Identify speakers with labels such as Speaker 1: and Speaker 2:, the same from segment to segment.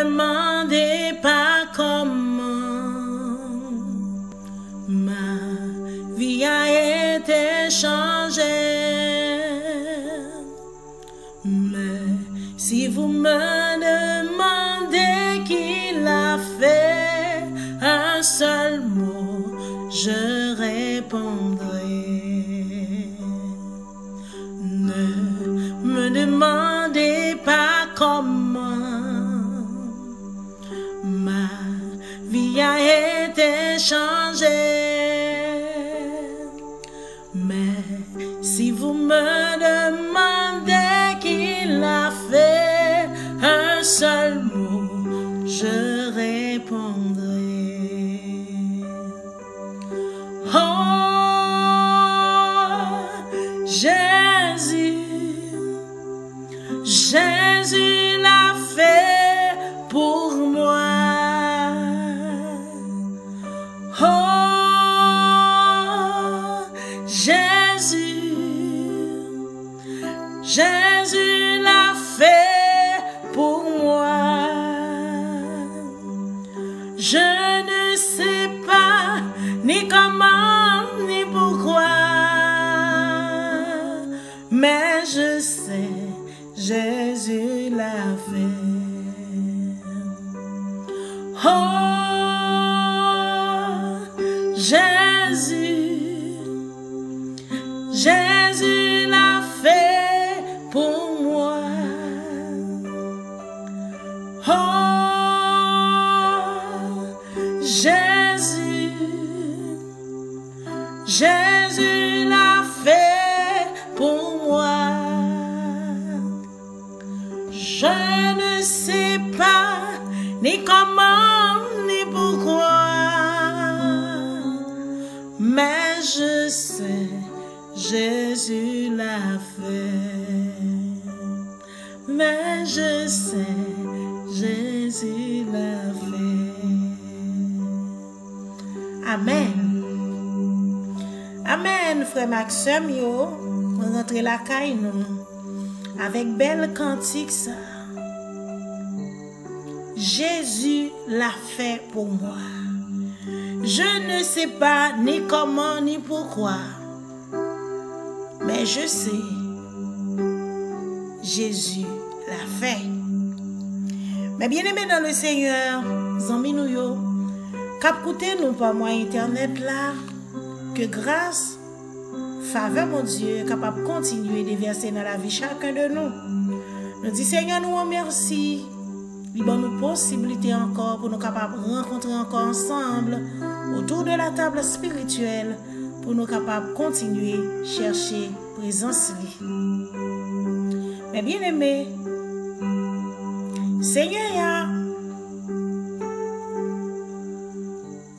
Speaker 1: demandez pas comment ma vie a été changée. Mais si vous me demandez qui l'a fait, un seul mot, je répondrai. Ne me demandez pas comment ma vie a été changée. Mais si vous me demandez qui l'a fait, un seul mot, je répondrai. Oh, Jésus, Jésus l'a fait pour moi. Oh, Jésus, Jésus l'a fait pour moi. Je ne sais pas ni comment ni pourquoi, mais je sais, Jésus l'a fait. Oh, Jésus, Jésus l'a fait pour moi. Oh, Jésus, Jésus l'a fait pour moi. Je ne sais pas ni comment ni pourquoi, mais je sais, Jésus l'a fait. Mais je sais, Jésus l'a fait. Amen. Amen, frère Maxime, yo, on rentre la caille nous avec belle cantique ça. Jésus l'a fait pour moi. Je ne sais pas ni comment ni pourquoi, mais je sais, Jésus l'a fait. Mais bien aimé dans le Seigneur, zami nou yo, kap koute nous par moyen internet là, que grâce, faveur mon Dieu, capable de continuer de verser dans la vie chacun de nous. Nous disons Seigneur, nous remercie. Il donne nous possibilité encore pour nous capables de rencontrer encore ensemble autour de la table spirituelle pour nous capables de continuer à chercher présence. Mais bien aimé, Seigneur,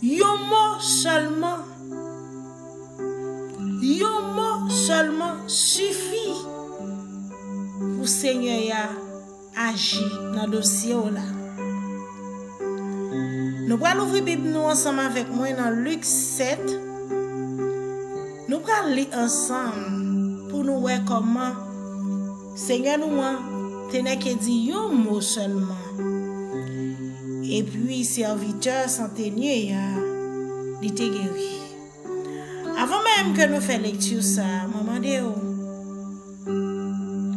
Speaker 1: il y a un mot seulement suffit pour Seigneur agir dans le dossier là. Nous allons ouvrir la Bible nous ensemble avec moi dans Luc 7. Nous allons lire ensemble pour nous voir comment Seigneur nous tenait que dit un mot seulement. Et puis serviteur centenier il était guéri. Avant même que nous fassions lecture ça, maman Déo,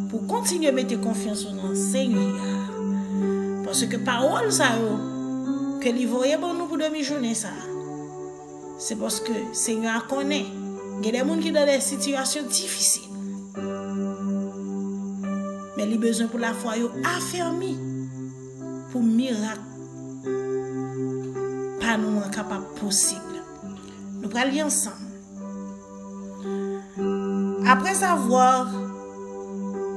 Speaker 1: pour continuer à mettre confiance dans le Seigneur. Parce que parole ça que lui voyait bon nous pour demi-journée ça. C'est parce que le Seigneur connaît. Il y a des gens qui sont dans des situations difficiles. Mais il a besoin pour la foi affermi pour miracle. Pas nous capable possible. Nous allons lire ensemble. Après avoir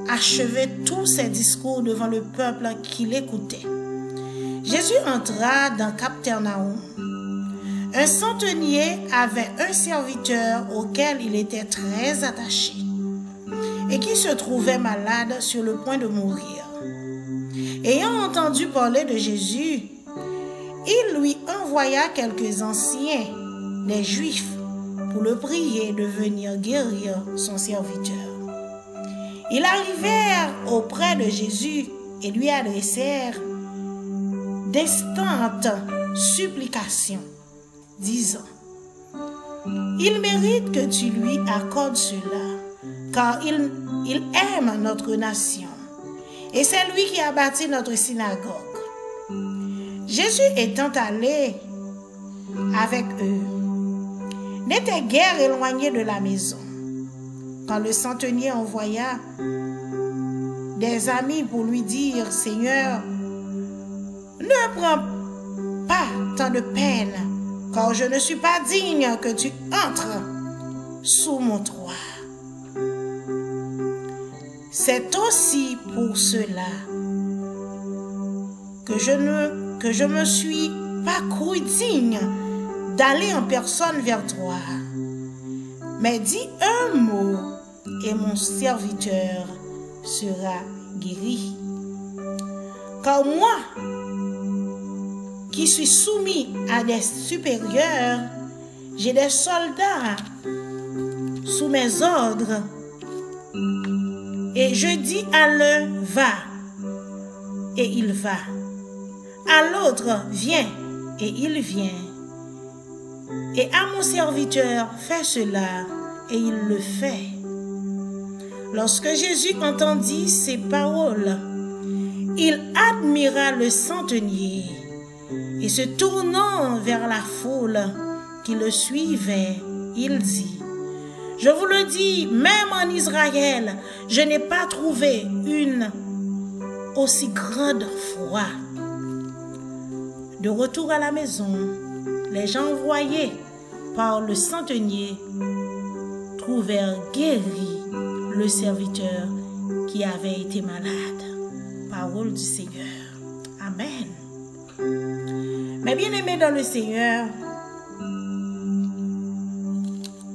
Speaker 1: achevé tous ses discours devant le peuple qui l'écoutait, Jésus entra dans Capernaum. Un centenier avait un serviteur auquel il était très attaché et qui se trouvait malade sur le point de mourir. Ayant entendu parler de Jésus, il lui envoya quelques anciens, des Juifs, pour le prier de venir guérir son serviteur. Ils arrivèrent auprès de Jésus et lui adressèrent d'instantes supplications, disant: il mérite que tu lui accordes cela, car il aime notre nation, et c'est lui qui a bâti notre synagogue. Jésus étant allé avec eux, n'était guère éloigné de la maison, quand le centenier envoya des amis pour lui dire: Seigneur, ne prends pas tant de peine, car je ne suis pas digne que tu entres sous mon toit. C'est aussi pour cela que je me suis pas cru digne d'aller en personne vers toi. Mais dis un mot et mon serviteur sera guéri. Car moi, qui suis soumis à des supérieurs, j'ai des soldats sous mes ordres, et je dis à l'un: va, et il va. À l'autre: viens, et il vient. Et à mon serviteur: fais cela, et il le fait. Lorsque Jésus entendit ces paroles, il admira le centenier, et se tournant vers la foule qui le suivait, il dit: je vous le dis, même en Israël, je n'ai pas trouvé une aussi grande foi. De retour à la maison, les gens envoyés par le centenier trouvèrent guéri le serviteur qui avait été malade. Parole du Seigneur. Amen. Mes bien-aimés dans le Seigneur,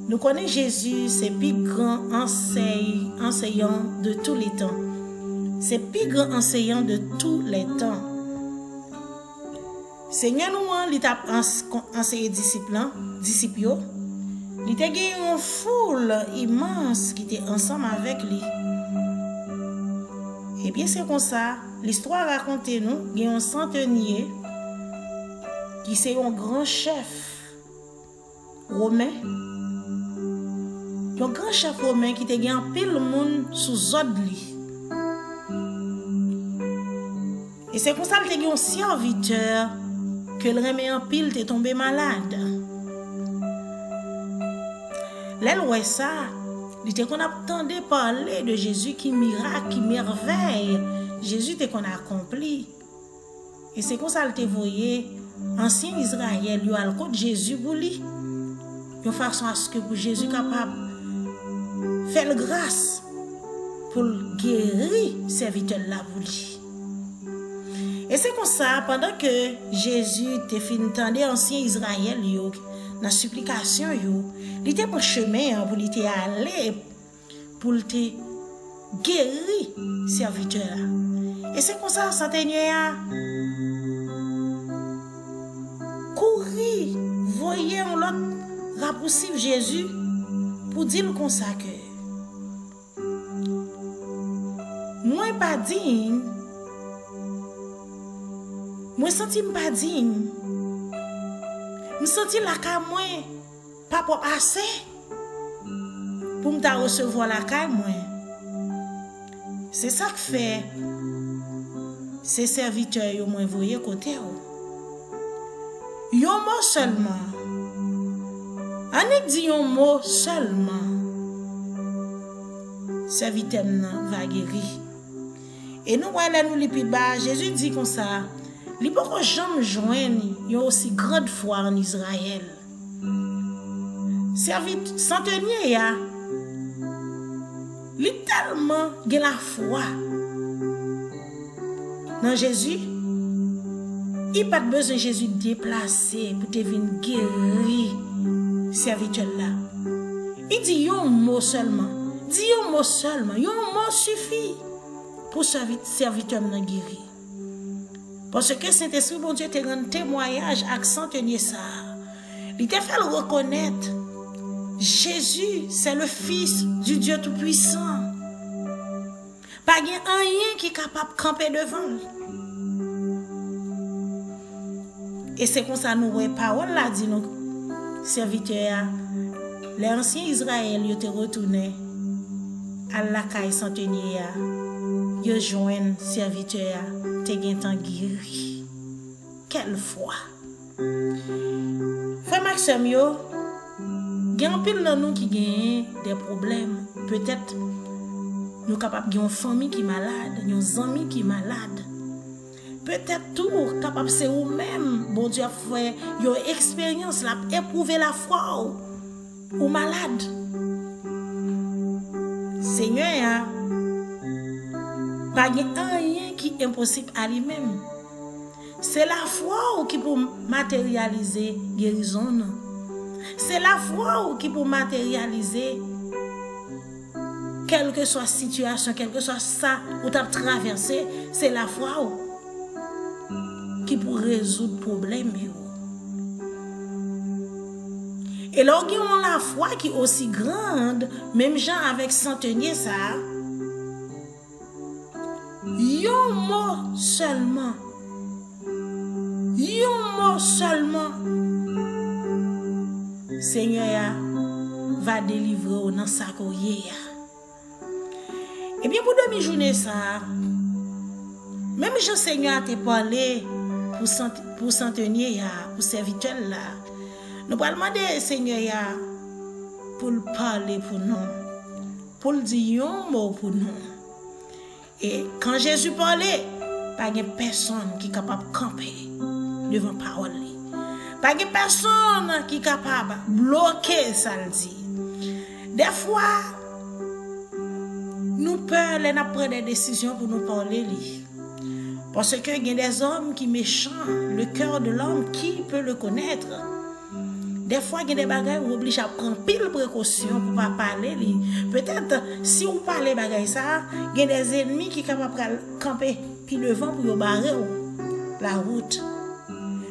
Speaker 1: nous connaissons Jésus, c'est le plus grand enseignant de tous les temps. C'est le plus grand enseignant de tous les temps. Seigneur nous, il t'a enseigné disciples, il t'a gagné une foule immense qui était ensemble avec lui. Et bien c'est comme ça, l'histoire raconte nous, il y a un centenier qui c'est un grand chef romain. Un grand chef romain qui t'a gagné un pile le monde sous ordre lui. Et c'est comme ça qu'il t'a gagné un serviteur que le remet en pile t'est tombé malade. L'elle ça, il était qu'on attendait parler de Jésus qui miracle, qui merveille. Jésus t'est qu'on a accompli. Et c'est comme ça qu'il t'a voyé ancien Israël, il a le côté Jésus pour lui. De façon à ce que pour Jésus capable faire la grâce pour guérir serviteur là pour lui. Et c'est comme ça, pendant que Jésus te fin entendre ancien Israël yo, dans supplication yo, il était pour chemin pour il aller pour te guérir serviteur là. Et c'est comme ça centenier a courir, voyez on l'autre rapprocher Jésus pour dire comme ça que moi pas digne. Moi senti pas digne. Me senti la ka moi pas pour assez pour me recevoir la ka moi. C'est ça que fait ces serviteurs yo moi voyer côté yo mot seulement. On dit un mot seulement. Serviteur va guérir. Et nous voilà nous li pi bas, Jésus dit comme ça. Il ne peut pas jamais joindre une aussi grande foi en Israël. Centenier, il a tellement de la foi dans Jésus. Il n'a pas besoin de Jésus déplacer pour te venir guérir serviteur là. Il dit un mot seulement. Dis un mot seulement. Un mot suffit pour serviteur guérir. Parce que Saint-Esprit, bon Dieu, te rend témoignage à centenier ça. Il t'a fait le reconnaître. Jésus, c'est le Fils du Dieu Tout-Puissant. Pas rien qui est capable de camper devant. Et c'est comme ça nous voyons parole là dit nos serviteurs. Les anciens Israël ils étaient retournés à la caille centenier. Ils joignent serviteurs te gen tan guéri. Quelle foi. Frère Maxime yo, gen pile nan nous qui gagne des problèmes. Peut-être nous capable gen une famille qui malade, nos amis qui malade. Peut-être tout capable c'est ou même bon Dieu fait yo expérience la éprouver la foi ou malade. Seigneur pas rien qui est impossible à lui-même. C'est la foi qui peut matérialiser guérison. C'est la foi qui peut matérialiser quelle que soit la situation, quelle que soit ça où tu as traversé, c'est la foi qui peut résoudre le problème. Et là, on a la foi qui est aussi grande, même gens avec centenier ça, yon mot seulement, Seigneur va délivrer dans sa courrier. Et bien pour demi-journée ça, même Jean Seigneur t'a parlé pour centenier, pour serviteur là, nous allons demander Seigneur pour parler pour nous, pour dire un mot pour nous. Et quand Jésus parlait, pas de personne qui est capable de camper devant la parole. Pas de personne qui est capable de bloquer ça. Des fois, nous prenons des décisions pour nous parler. Parce qu'il y a des hommes qui sont méchants. Le cœur de l'homme, qui peut le connaître? Des fois, il y a des bagages où on oblige à prendre pile précaution pour ne pas parler. Peut-être, si on parle de bagages, il y a des ennemis qui sont capables de camper puis devant pour barrer la route.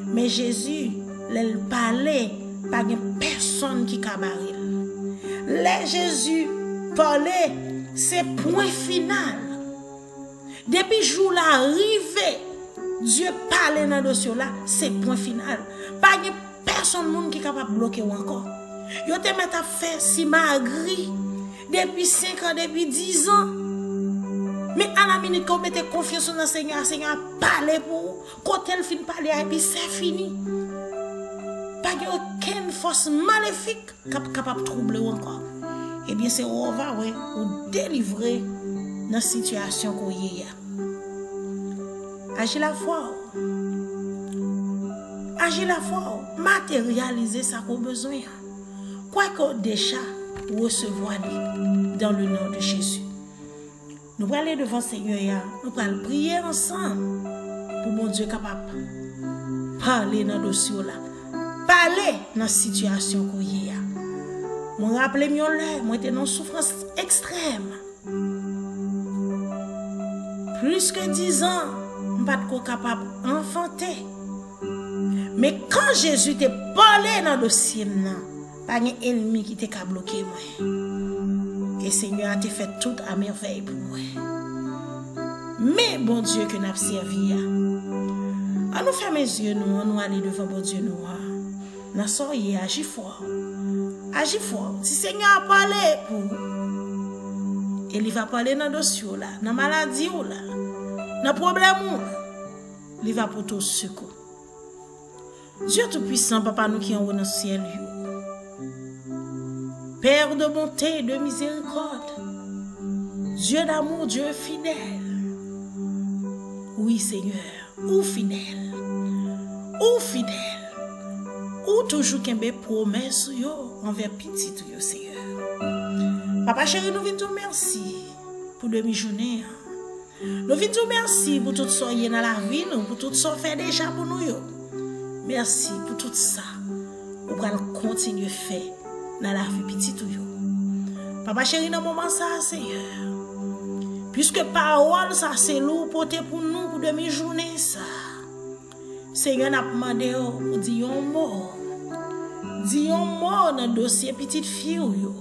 Speaker 1: Mais Jésus, il parlait, pas de personne qui a barré. Là, Jésus parlait, c'est point final. Depuis le jour là arrivé, Dieu parlait dans le dossier là, c'est point final. Pas de personne monde qui est capable de bloquer encore. Yo te met à faire si magri depuis 5 ans, depuis 10 ans. Mais à la minute qu'on mette confiance dans le Seigneur, le Seigneur parle pour quand elle finit de parler, et puis c'est fini. Pas aucune force maléfique capable de troubler encore. Eh bien, c'est on va ou délivrer dans la situation qu'on y a. Agir la foi. Agir la foi. Matérialiser ça qu'on a besoin. Quoi qu'on déjà recevoir dans le nom de Jésus. Nous allons aller devant le Seigneur, nous allons prier ensemble pour mon Dieu capable de parler dans le dossier là, parler dans la situation qu'on y a. Je me rappelle, moi j'étais dans une souffrance extrême. Plus que 10 ans, je ne suis pas capable d'enfanter. Mais quand Jésus t'a parlé dans le dossier, pas un ennemi qui t'a bloqué moi. Et Seigneur a fait tout à merveille pour moi. Mais bon Dieu que nous avons servi. On nous ferme les yeux, nous aller devant bon Dieu nous. Nous soyons agis fort. Agis fort. Si Seigneur a parlé pour vous, il va parler dans le dossier, dans la maladie, dans le problème, il va pour tout secours. Dieu Tout-Puissant, Papa, nous qui en haut dans le ciel. Père de bonté et de miséricorde, Dieu d'amour, Dieu fidèle. Oui, Seigneur, ou fidèle, ou toujours qu'un bé promesse envers petit, Seigneur. Papa chéri, nous venons te merci pour demi-journée. Nous venons te merci pour tout ça dans la vie, pour tout ça fait déjà pour nous. Merci pour tout ça. Nous allons continuer à faire dans la vie petite ou yo. Papa chéri, dans le moment ça, Seigneur. Puisque parole ça c'est lourd porté pour nous pour demi-journée ça. Seigneur n'a demandé pour dire un mot. Dis un mot dans le dossier petite fille yo.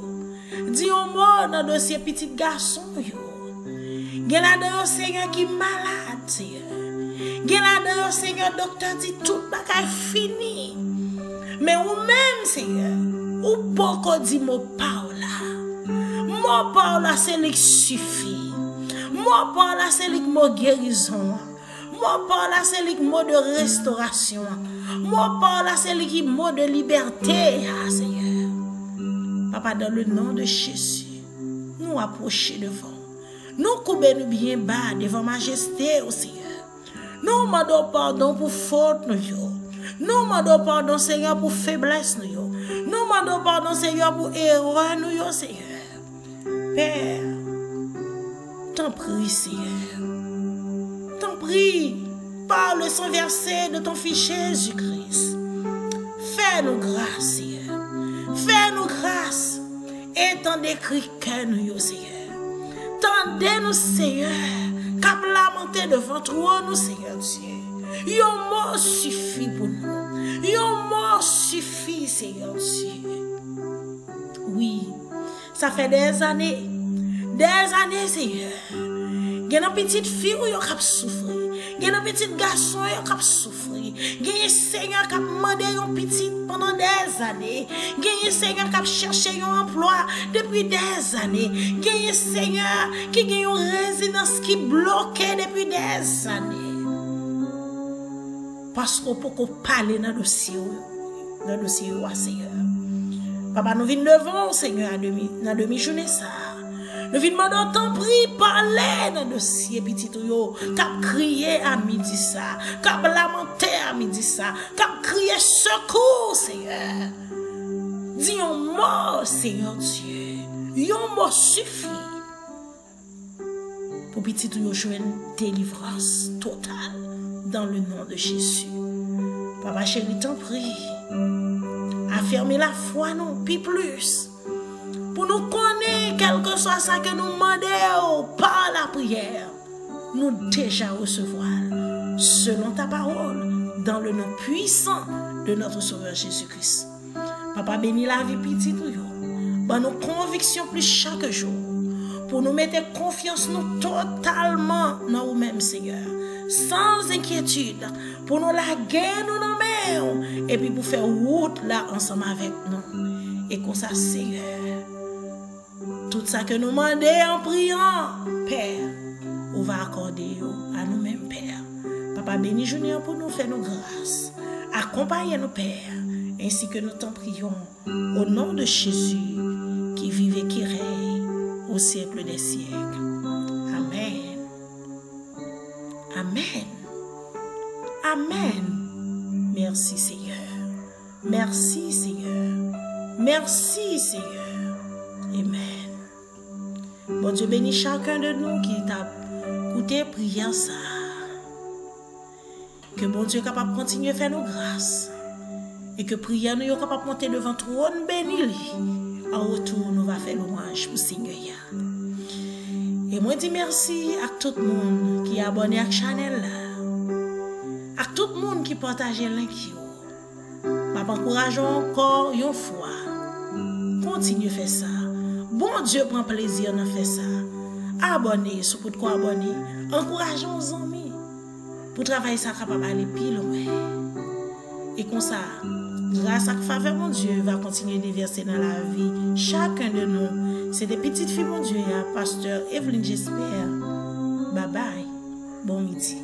Speaker 1: Dis un mot dans le dossier petit garçon yo. Gen là dedans Seigneur qui malade Seigneur. Gen là-dedans, Seigneur, docteur dit tout bagay fini. Mais ou même, Seigneur, ou pas qu'on dit mon parole. Mon parole, c'est lui qui suffit. Mon parole, c'est lui qui m'a guérison. Mon parole, c'est lui qui m'a de restauration. Mon parole, c'est lui qui m'a de liberté, Seigneur. Papa, dans le nom de Jésus, nous approchons devant. Nous coupons bien bas devant majesté au Seigneur. Nous demandons pardon pour faute nous. Nous demandons pardon, Seigneur, pour faiblesse nous. Nous demandons pardon, Seigneur, pour erreur nous, Seigneur. Père, t'en prie, Seigneur. T'en prie, par le sang versé de ton Fils Jésus-Christ. Fais-nous grâce, Seigneur. Fais-nous grâce. Étendez cri que nous, Seigneur. Tendez-nous, Seigneur. Cap lamenter devant toi, nous, Seigneur Dieu. Yon mot suffit pour nous. Yon mot suffit, Seigneur Dieu. Oui, ça fait des années, Seigneur. Il y a une petite fille qui a souffert. Il y a un petit garçon qui a souffert. Il y a un Seigneur qui a demandé un petit pendant des années. Il y a un Seigneur qui a cherché un emploi depuis des années. Il y a un Seigneur qui a une résidence qui est bloquée depuis des années. Parce qu'on peut parler dans le dossier, Seigneur. Papa, nous venons devant, Seigneur, dans demi-journée ça. Nous venons demander, t'en prie, parler dans le dossier, petit yo, cap crier à midi ça, cap lamenter à midi ça, cap crier secours, Seigneur. Dis un mot, Seigneur Dieu. Un mot suffit pour petit yo jouer une délivrance totale dans le nom de Jésus. Papa chéri, t'en prie. Affermez la foi, non, puis plus. Pour nous connaître, quel que soit ça que nous demandons par la prière, nous déjà recevoir, selon ta parole, dans le nom puissant de notre Sauveur Jésus-Christ. Papa, bénis la vie petite, pour nos convictions plus chaque jour, pour nous mettre confiance nous totalement dans nous-mêmes, Seigneur, sans inquiétude, pour nous la guerre nous dans et puis pour faire route là ensemble avec nous. Et comme ça, Seigneur, tout ça que nous demandons en priant, Père, on va accorder à nous-mêmes, Père. Papa, bénis Junior pour nous faire nos grâces. Accompagne-nous, Père, ainsi que nous t'en prions au nom de Jésus qui vive et qui règne au siècle des siècles. Amen. Amen. Amen. Merci, Seigneur. Merci, Seigneur. Merci, Seigneur. Amen. Bon Dieu bénit chacun de nous qui t'a écouté prière ça. Que bon Dieu est capable de continuer à faire nos grâces. Et que prière nous est capable de monter devant trône béni. En retour, nous va faire louange pour Seigneur. Et moi dis merci à tout le monde qui est abonné à la chaîne là. À tout le monde qui partage le lien. Je m'encourage encore une fois. Continue à faire ça. Bon Dieu prend plaisir à faire ça. Abonnez, si vous pouvez abonner. Encourageons nos amis. Pour travailler ça capable d'aller plus loin. Et comme ça, grâce à la faveur mon Dieu va continuer de verser dans la vie chacun de nous. C'est des petites filles mon Dieu, pasteur Evelyne, j'espère. Bye bye. Bon midi.